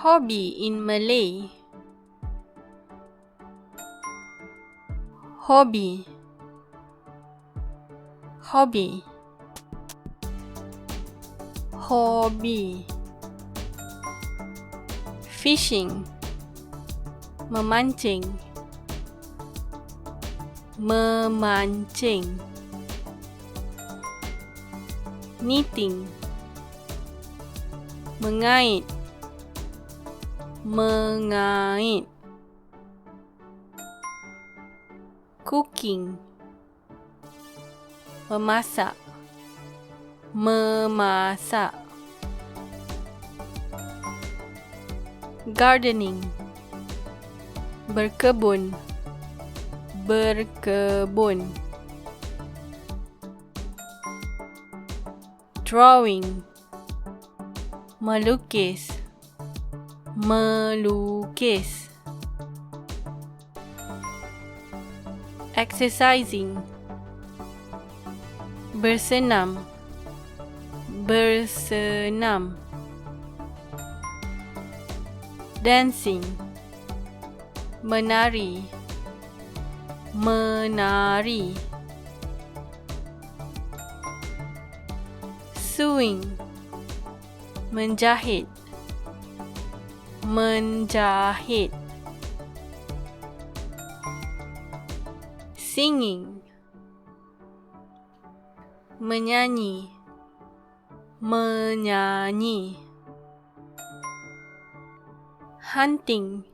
Hobby in Malay. Hobby. Hobby. Hobby. Fishing. Memancing. Memancing. Knitting. Mengait. Mengait. Cooking. Memasak. Memasak. Gardening. Berkebun. Berkebun. Drawing. Melukis. Melukis. Exercising. Bersenam. Bersenam. Dancing. Menari. Menari. Sewing. Menjahit. Menjahit. Singing. Menyanyi. Menyanyi. Hunting.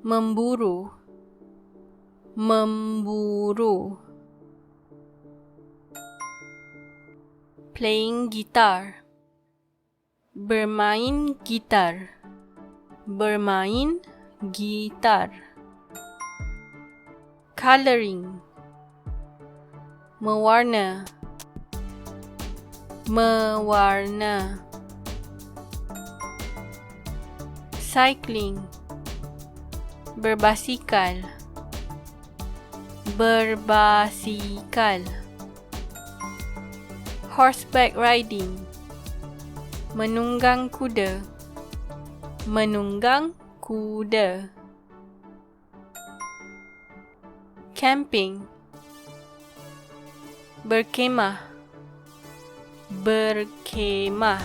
Memburu. Memburu. Playing guitar. Bermain gitar. Bermain gitar. Coloring. Mewarna. Mewarna. Cycling. Berbasikal. Berbasikal. Horseback riding. Menunggang kuda. Menunggang kuda. Camping. Berkemah. Berkemah.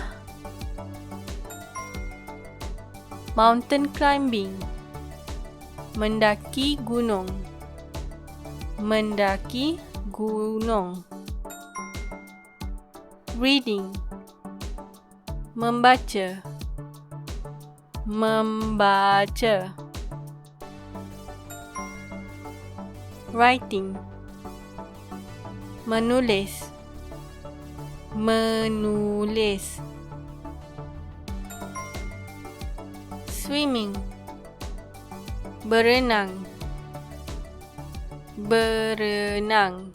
Mountain climbing. Mendaki gunung. Mendaki gunung. Reading. Membaca. Membaca. Writing. Menulis. Menulis. Swimming. Berenang. Berenang.